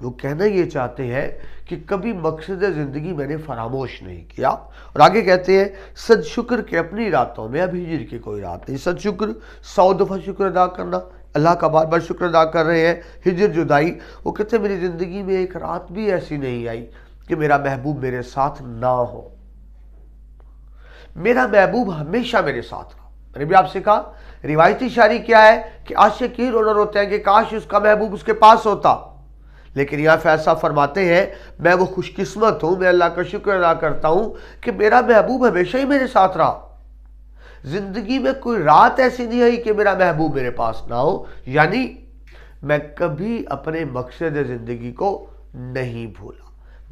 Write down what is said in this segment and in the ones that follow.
وہ کہنا یہ چاہتے ہیں کہ کبھی مقصد زندگی میں نے فراموش نہیں کیا. اور آگے کہتے ہیں صد شکر کہ اپنی راتوں میں اب ہجر کی کوئی رات نہیں. صد شکر 100 دفعہ شکر ادا کرنا, اللہ کا بار بار شکر ادا کر رہے ہیں. ہجر جدائی, وہ کہتے ہیں میری زندگی میں ایک رات بھی ایسی نہیں آئی کہ میرا محبوب میرے ساتھ نہ ہو. میرا محبوب ہمیشہ میرے ساتھ رہا. میں نے بھی آپ سے کہا روایتی شاعری کیا ہے کہ عاشق ہی رونا روتے ہیں کہ کاش اس کا محبوب اس کے پاس ہوتا. لیکن یہاں فیصلہ فرماتے ہیں میں وہ خوش قسمت ہوں, میں اللہ کا شکر ادا کرتا ہوں کہ میرا محبوب ہمیشہ ہی میرے ساتھ رہا. زندگی میں کوئی رات ایسی نہیں آئی کہ میرا محبوب میرے پاس نہ ہو. یعنی میں کبھی اپنے مقصد زندگی کو نہیں بھولا,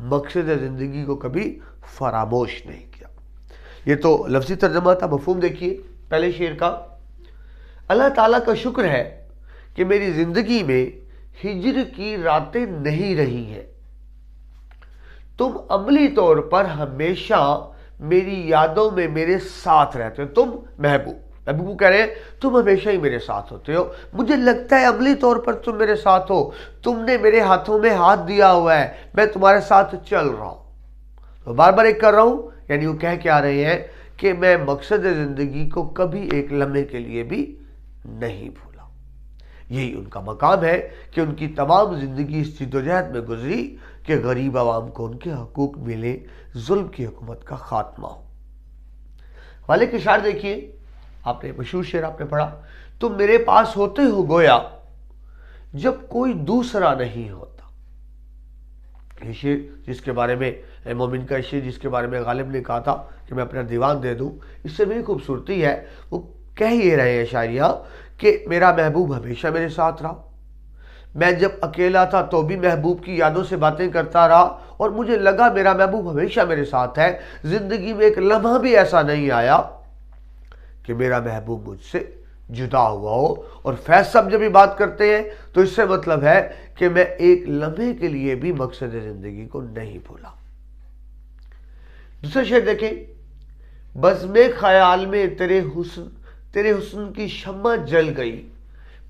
مقصد زندگی کو کبھی فراموش نہیں کیا. یہ تو لفظی ترجمہ تھا. مفہوم دیکھیے پہلے شعر کا. اللہ تعالیٰ کا شکر ہے کہ میری زندگی میں ہجر کی راتیں نہیں رہی ہیں. تم عملی طور پر ہمیشہ میری یادوں میں میرے ساتھ رہتے ہو. تم محبوب کہہ رہے ہیں تم ہمیشہ ہی میرے ساتھ ہوتے ہو. مجھے لگتا ہے عملی طور پر تم میرے ساتھ ہو, تم نے میرے ہاتھوں میں ہاتھ دیا ہوا ہے, میں تمہارے ساتھ چل رہا ہوں. تو بار بار ایک کر رہا ہوں, یعنی وہ کہہ کے آ رہے ہیں کہ میں مقصد زندگی کو کبھی ایک لمحے کے لیے بھی نہیں بھولا. یہی ان کا مقام ہے کہ ان کی تمام زندگی اس جدوجہد میں گزری کہ غریب عوام کو ان کے حقوق ملے, ظلم کی حکومت کا خاتمہ ہو. والے کے شعر دیکھیے, آپ نے مشہور شعر آپ نے پڑھا, تم میرے پاس ہوتے ہو گویا جب کوئی دوسرا نہیں ہوتا. یہ شعر جس کے بارے میں مومن کا شعر جس کے بارے میں غالب نے کہا تھا کہ میں اپنا دیوان دے دوں, اس سے بھی خوبصورتی ہے. وہ کہہ یہ رہے ہیں شاعریہ کہ میرا محبوب ہمیشہ میرے ساتھ رہا. میں جب اکیلا تھا تو بھی محبوب کی یادوں سے باتیں کرتا رہا اور مجھے لگا میرا محبوب ہمیشہ میرے ساتھ ہے. زندگی میں ایک لمحہ بھی ایسا نہیں آیا کہ میرا محبوب مجھ سے جدا ہوا ہو. اور فیض صاحب جب بھی بات کرتے ہیں تو اس سے مطلب ہے کہ میں ایک لمحے کے لیے بھی مقصد زندگی کو نہیں بھولا. دوسرا شعر دیکھیں, بزم خیال میں تیرے حسن کی شمع جل گئی.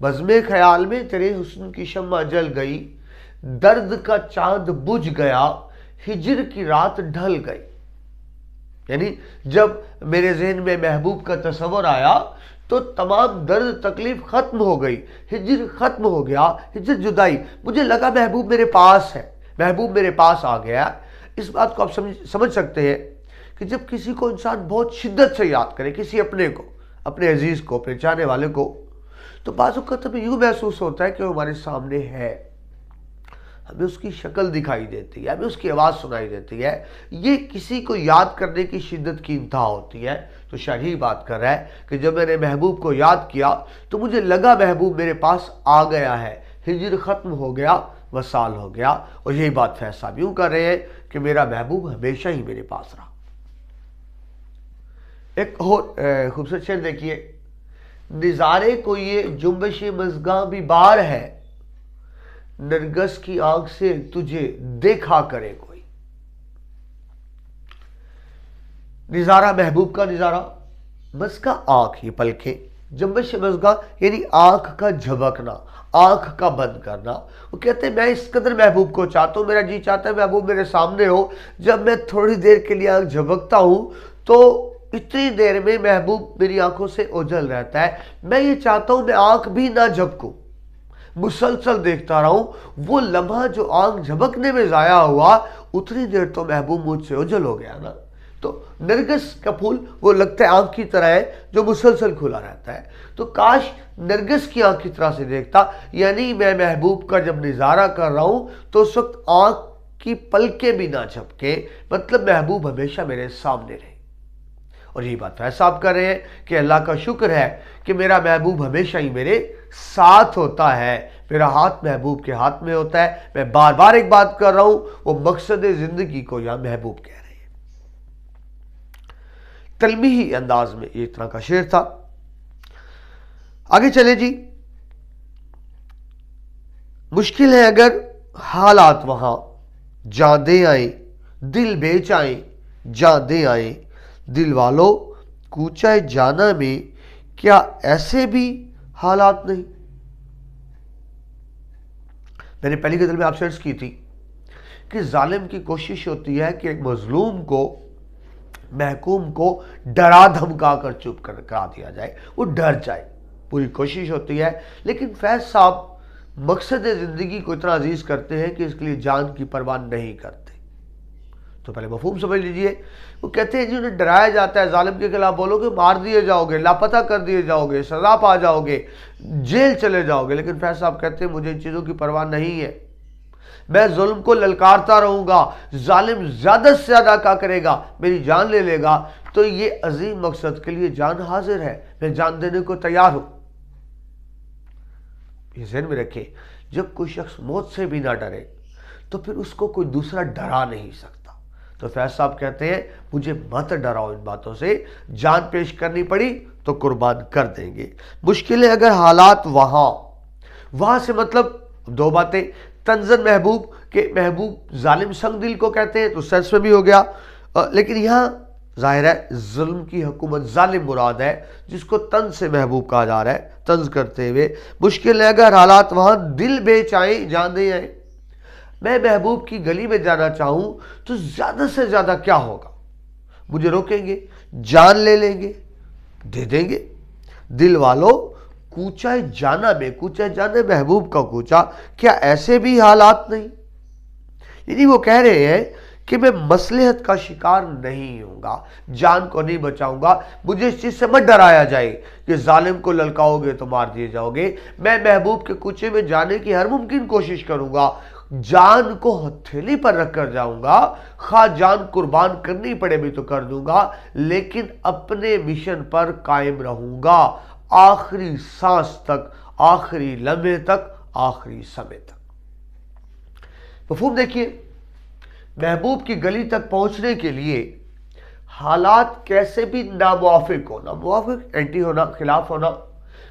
بزم خیال میں تیرے حسن کی شمع جل گئی, درد کا چاند بجھ گیا, ہجر کی رات ڈھل گئی. یعنی جب میرے ذہن میں محبوب کا تصور آیا تو تمام درد تکلیف ختم ہو گئی, ہجر ختم ہو گیا, ہجر جدائی. مجھے لگا محبوب میرے پاس ہے, محبوب میرے پاس آ گیا. اس بات کو آپ سمجھ سکتے ہیں کہ جب کسی کو انسان بہت شدت سے یاد کرے, کسی اپنے کو, اپنے عزیز کو, اپنے چاہنے والے کو, تو بعض اوقات ہمیں یوں محسوس ہوتا ہے کہ وہ ہمارے سامنے ہے, ہمیں اس کی شکل دکھائی دیتی ہے, ہمیں اس کی آواز سنائی دیتی ہے. یہ کسی کو یاد کرنے کی شدت کی انتہا ہوتی ہے. تو شاعر ہی بات کر رہا ہے کہ جب میں نے محبوب کو یاد کیا تو مجھے لگا محبوب میرے پاس آ گیا ہے, ہجر ختم ہو گیا, وصال ہو گیا. اور یہی بات فیض صاحب یوں کر رہے ہیں کہ میرا محبوب ہمیشہ ہی میرے پاس رہا. ایک اور خوبصورت شعر دیکھیے, نظارے کو یہ جنبش مژگاں بھی بار ہے, نرگس کی آنکھ سے تجھے دیکھا کرے کوئی. نظارہ محبوب کا نظارہ, مژگاں آنکھ, یہ پلکیں, جنبش مژگاں یعنی آنکھ کا جھبکنا, آنکھ کا بند کرنا. وہ کہتے ہیں میں اس قدر محبوب کو چاہتا ہوں, میرا جی چاہتا ہے محبوب میرے سامنے ہو. جب میں تھوڑی دیر کے لیے آنکھ جھبکتا ہوں تو اتنی دیر میں محبوب میری آنکھوں سے اوجھل رہتا ہے. میں یہ چاہتا ہوں میں آنکھ بھی نہ جھپکوں, مسلسل دیکھتا رہوں. وہ لمحہ جو آنکھ جھبکنے میں ضائع ہوا, اتنی دیر تو محبوب مجھ سے اوجھل ہو گیا نا. تو نرگس کا پھول وہ لگتا ہے آنکھ کی طرح ہے جو مسلسل کھلا رہتا ہے. تو کاش نرگس کی آنکھ کی طرح سے دیکھتا. یعنی میں محبوب کا جب نظارہ کر رہا ہوں تو اس وقت آنکھ کی پلکیں بھی نہ جھپکیں, مطلب محبوب ہمیشہ میرے سامنے رہے. اور یہی بات فیض صاحب کر رہے ہیں کہ اللہ کا شکر ہے کہ میرا محبوب ہمیشہ ہی میرے ساتھ ہوتا ہے, میرا ہاتھ محبوب کے ہاتھ میں ہوتا ہے. میں بار بار ایک بات کر رہا ہوں, وہ مقصد زندگی کو یہاں محبوب کہہ رہے ہیں. تلمیحی انداز میں یہ طرح کا شعر تھا. آگے چلے جی. مشکل ہے اگر حالات وہاں, جاں دے آئیں دل بیچ آئیں, جاں دے آئیں دل والو کوچہ جانا میں, کیا ایسے بھی حالات نہیں. میں نے پہلی غزل میں آپ سے عرض کی تھی کہ ظالم کی کوشش ہوتی ہے کہ ایک مظلوم کو، محکوم کو ڈرا دھمکا کر چپ کرا دیا جائے، وہ ڈر جائے، پوری کوشش ہوتی ہے. لیکن فیض صاحب مقصد زندگی کو اتنا عزیز کرتے ہیں کہ اس کے لیے جان کی پرواہ نہیں کرتے. تو پہلے مفہوم سمجھ لیجئے. وہ کہتے ہیں جی انہیں ڈرایا جاتا ہے، ظالم کے خلاف بولو گے مار دیے جاؤ گے، لاپتہ کر دیے جاؤ گے، سزا پا جاؤ گے، جیل چلے جاؤ گے. لیکن فیض صاحب کہتے ہیں مجھے ان چیزوں کی پرواہ نہیں ہے، میں ظلم کو للکارتا رہوں گا. ظالم زیادہ سے زیادہ کیا کرے گا، میری جان لے لے گا، تو یہ عظیم مقصد کے لیے جان حاضر ہے، میں جان دینے کو تیار ہوں. یہ ذہن میں رکھیں، جب کوئی شخص موت سے بھی نہ ڈرے تو پھر اس کو کوئی دوسرا ڈرا نہیں سکتا. تو فیض صاحب کہتے ہیں مجھے مت ڈراؤ ان باتوں سے، جان پیش کرنی پڑی تو قربان کر دیں گے. مشکلیں اگر حالات وہاں سے مطلب دو باتیں، تنزن محبوب کہ محبوب ظالم سنگ دل کو کہتے ہیں تو سینس میں بھی ہو گیا. لیکن یہاں ظاہر ہے ظلم کی حکومت ظالم مراد ہے، جس کو طنز سے محبوب کہا جا رہا ہے، طنز کرتے ہوئے. مشکلیں اگر حالات وہاں دل بے چاہیں جان دے آئیں. میں محبوب کی گلی میں جانا چاہوں تو زیادہ سے زیادہ کیا ہوگا، مجھے روکیں گے، جان لے لیں گے، دے دیں گے. دل والو کوچہ جانا میں، کوچہ جانا محبوب کا کوچہ، کیا ایسے بھی حالات نہیں؟ یعنی وہ کہہ رہے ہیں کہ میں مصلحت کا شکار نہیں ہوں گا، جان کو نہیں بچاؤں گا. مجھے اس چیز سے مت ڈرایا جائے کہ ظالم کو للکاؤ گے تو مار دیے جاؤ گے. میں محبوب کے کوچے میں جانے کی ہر ممکن کوشش کروں گا، جان کو ہتھیلی پر رکھ کر جاؤں گا، خواہ جان قربان کرنی پڑے بھی تو کر دوں گا، لیکن اپنے مشن پر قائم رہوں گا آخری سانس تک، آخری لمحے تک، آخری سمے تک. مفہوم دیکھیے، محبوب کی گلی تک پہنچنے کے لیے حالات کیسے بھی ناموافق ہونا، موافق اینٹی ہونا، خلاف ہونا،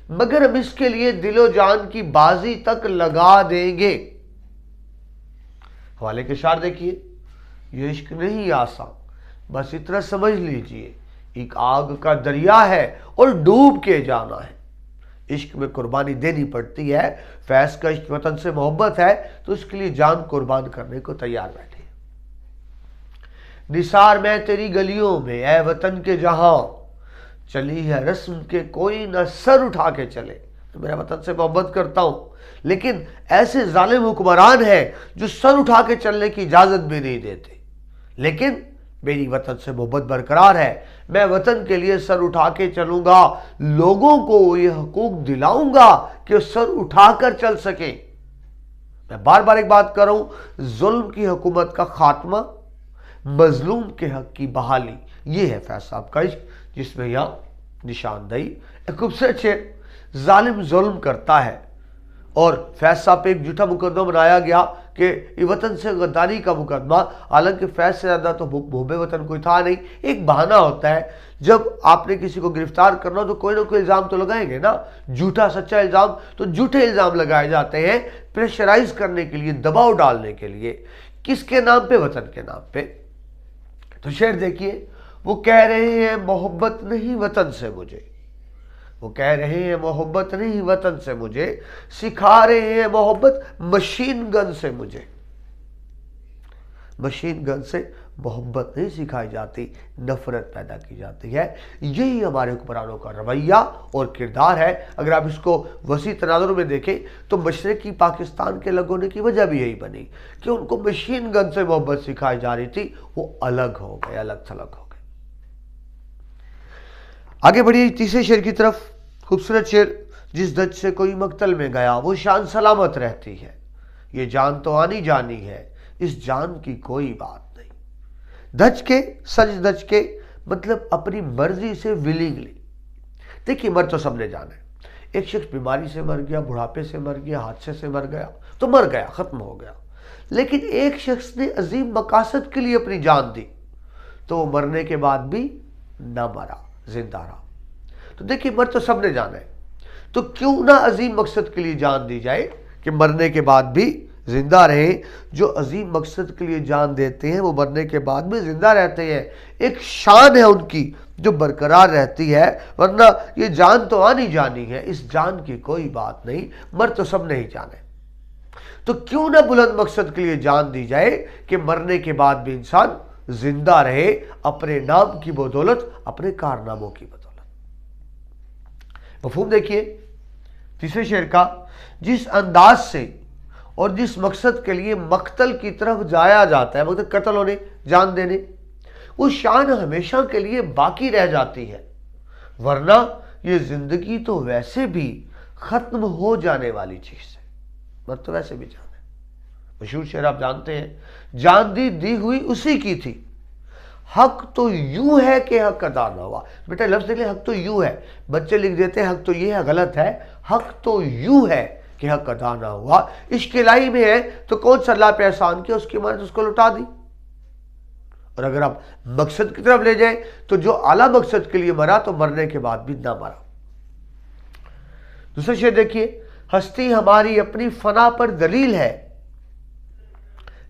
مگر ہم اس کے لیے دل و جان کی بازی تک لگا دیں گے. حوالے کے اشعار دیکھیے، یہ عشق نہیں آسان، بس اتنا سمجھ لیجئے ایک آگ کا دریا ہے اور ڈوب کے جانا ہے. عشق میں قربانی دینی پڑتی ہے. فیض کا عشق وطن سے محبت ہے تو اس کے لیے جان قربان کرنے کو تیار بیٹھے. نثار میں تیری گلیوں میں اے وطن کے جہاں، چلی ہے رسم کے کوئی نہ سر اٹھا کے چلے. میرا وطن سے محبت کرتا ہوں، لیکن ایسے ظالم حکمران ہیں جو سر اٹھا کے چلنے کی اجازت بھی نہیں دیتے. لیکن میری وطن سے محبت برقرار ہے، میں وطن کے لیے سر اٹھا کے چلوں گا، لوگوں کو یہ حقوق دلاؤں گا کہ سر اٹھا کر چل سکیں. میں بار بار ایک بات کر رہا ہوں، ظلم کی حکومت کا خاتمہ، مظلوم کے حق کی بحالی، یہ ہے فیض صاحب کا عشق، جس میں یہاں نشاندہی. ایک خوبصورت شعر، ظالم ظلم کرتا ہے اور فیض صاحب پہ ایک جھوٹا مقدمہ بنایا گیا کہ یہ وطن سے غداری کا مقدمہ، حالانکہ فیض سے زیادہ تو محب وطن کوئی تھا نہیں. ایک بہانہ ہوتا ہے، جب آپ نے کسی کو گرفتار کرنا تو کوئی نہ کوئی الزام تو لگائیں گے نا، جھوٹا سچا الزام. تو جھوٹے الزام لگائے جاتے ہیں پریشرائز کرنے کے لیے، دباؤ ڈالنے کے لیے. کس کے نام پہ؟ وطن کے نام پہ. تو شعر دیکھیے، وہ کہہ رہے ہیں محبت نہیں وطن سے مجھے، وہ کہہ رہے ہیں محبت نہیں وطن سے مجھے، سکھا رہے ہیں محبت مشین گن سے مجھے. مشین گن سے محبت نہیں سکھائی جاتی، نفرت پیدا کی جاتی ہے. یہی ہمارے حکمرانوں کا رویہ اور کردار ہے. اگر آپ اس کو وسیع تناظر میں دیکھیں تو مشرقی پاکستان کے الگ ہونے کی وجہ بھی یہی بنی کہ ان کو مشین گن سے محبت سکھائی جا رہی تھی، وہ الگ ہو گئے، الگ تھلگ ہو گئے. آگے بڑھیے تیسرے شعر کی طرف. خوبصورت شعر، جس دج سے کوئی مقتل میں گیا وہ شان سلامت رہتی ہے، یہ جان تو آنی جانی ہے، اس جان کی کوئی بات نہیں. دج کے، سج دج کے مطلب اپنی مرضی سے ولنگلی. دیکھیے مر تو سب نے جانا ہے. ایک شخص بیماری سے مر گیا، بڑھاپے سے مر گیا، حادثے سے مر گیا تو مر گیا، ختم ہو گیا. لیکن ایک شخص نے عظیم مقاصد کے لیے اپنی جان دی تو وہ مرنے کے بعد بھی نہ مرا، زندہ رہا. تو دیکھیے مر تو سب نے جانا ہے، تو کیوں نہ عظیم مقصد کے لیے جان دی جائے کہ مرنے کے بعد بھی زندہ رہیں. جو عظیم مقصد کے لیے جان دیتے ہیں وہ مرنے کے بعد بھی زندہ رہتے ہیں. ایک شان ہے ان کی جو برقرار رہتی ہے، ورنہ یہ جان تو آنی جانی ہے، اس جان کی کوئی بات نہیں، مر تو سب نے ہی جانا ہے. تو کیوں نہ بلند مقصد کے لیے جان دی جائے کہ مرنے کے بعد بھی انسان زندہ رہے، اپنے نام کی بدولت، اپنے کارناموں کی بدولت۔ مفہوم دیکھیے تیسرے شعر کا، جس انداز سے اور جس مقصد کے لیے مقتل کی طرف جایا جاتا ہے، مطلب قتل ہونے، جان دینے، وہ شان ہمیشہ کے لیے باقی رہ جاتی ہے، ورنہ یہ زندگی تو ویسے بھی ختم ہو جانے والی چیز ہے، مطلب ویسے بھی جان ہے۔ مشہور شعر آپ جانتے ہیں، جان دی ہوئی اسی کی تھی، حق تو یوں ہے کہ حق ادا نہ ہوا۔ بیٹا لفظ دیکھ لیں، حق تو یوں ہے، بچے لکھ دیتے ہیں حق تو یہ ہے، غلط ہے، حق تو یوں ہے کہ حق ادا نہ ہوا۔ عشق الہی میں ہے تو کون سا اللہ پہ احسان کیا، اس کی مانت اس کو لوٹا دی۔ اور اگر آپ مقصد کی طرف لے جائیں تو جو اعلیٰ مقصد کے لیے مرا تو مرنے کے بعد بھی نہ مرا۔ دوسرا شعر دیکھیے، ہستی ہماری اپنی فنا پر دلیل ہے،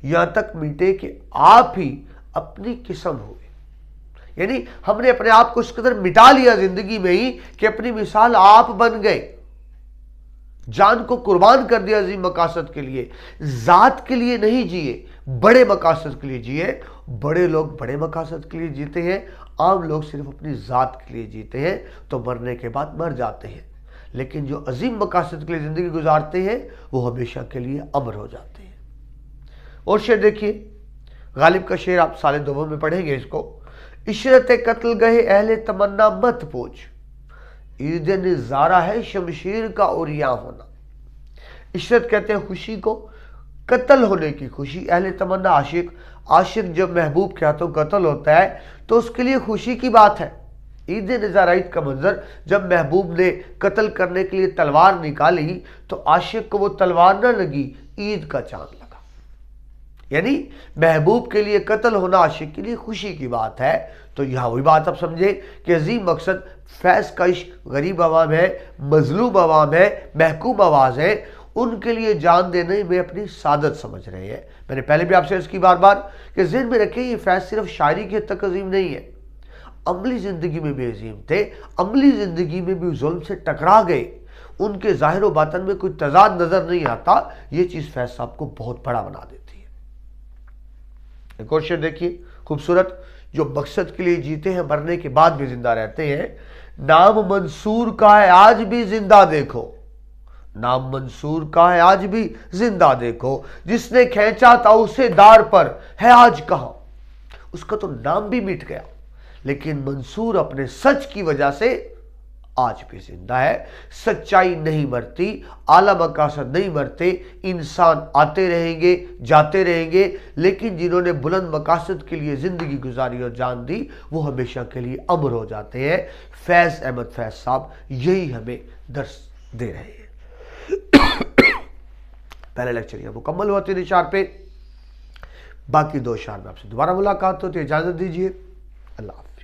یہاں تک میٹے کہ آپ ہی اپنی قسم ہوئے۔ یعنی ہم نے اپنے آپ کو اس قدر مٹا لیا زندگی میں ہی کہ اپنی مثال آپ بن گئے، جان کو قربان کر دیا عظیم مقاصد کے لیے، ذات کے لیے نہیں جیے، بڑے مقاصد کے لیے جیے۔ بڑے لوگ بڑے مقاصد کے لیے جیتے ہیں، عام لوگ صرف اپنی ذات کے لیے جیتے ہیں تو مرنے کے بعد مر جاتے ہیں، لیکن جو عظیم مقاصد کے لیے زندگی گزارتے ہیں وہ ہمیشہ کے لیے امر ہو جاتے ہیں۔ اور شعر دیکھیے، غالب کا شعر آپ سال دوم میں پڑھیں گے اس کو، عشرت قتل گئے اہل تمنا مت پوچھ، عید نظارہ ہے شمشیر کا عریاں ہونا۔ عشرت کہتے ہیں خوشی کو، قتل ہونے کی خوشی، اہل تمنا عاشق جب محبوب کے ہاتھوں قتل ہوتا ہے تو اس کے لیے خوشی کی بات ہے۔ عید نظارہ، عید کا منظر، جب محبوب نے قتل کرنے کے لیے تلوار نکالی تو عاشق کو وہ تلوار نہ لگی، عید کا چاند لگا۔ یعنی محبوب کے لیے قتل ہونا عاشق کے لیے خوشی کی بات ہے۔ تو یہاں وہی بات آپ سمجھے کہ عظیم مقصد فیض کا عشق غریب عوام ہے، مظلوم عوام ہے، محکوم آواز ہے، ان کے لیے جان دینے میں اپنی سعادت سمجھ رہے ہیں۔ میں نے پہلے بھی آپ سے عرض کی بار بار کہ ذہن میں رکھیں، یہ فیض صرف شاعری کی حد تک عظیم نہیں ہے، عملی زندگی میں بھی عظیم تھے، عملی زندگی میں بھی ظلم سے ٹکرا گئے، ان کے ظاہر و باطن میں کوئی تضاد نظر نہیں آتا، یہ چیز فیض صاحب کو بہت بڑا بنا دیتی ہے۔ ایک اور شعر دیکھیے خوبصورت، جو مقصد کے لیے جیتے ہیں مرنے کے بعد بھی زندہ رہتے ہیں، نام منصور کا ہے آج بھی زندہ دیکھو، نام منصور کا ہے آج بھی زندہ دیکھو، جس نے کھینچا تھا اسے دار پر ہے آج کہاں۔ اس کا تو نام بھی مٹ گیا، لیکن منصور اپنے سچ کی وجہ سے آج بھی زندہ ہے۔ سچائی نہیں مرتی، اعلیٰ مقاصد نہیں مرتے، انسان آتے رہیں گے، جاتے رہیں گے، لیکن جنہوں نے بلند مقاصد کے لیے زندگی گزاری اور جان دی وہ ہمیشہ کے لیے امر ہو جاتے ہیں۔ فیض احمد فیض صاحب یہی ہمیں درس دے رہے ہیں۔ پہلا لیکچر یہ مکمل ہوا 3 اشعار پہ، باقی 2 اشعار میں آپ سے دوبارہ ملاقات ہوتی ہے۔ اجازت دیجیے، اللہ حافظ۔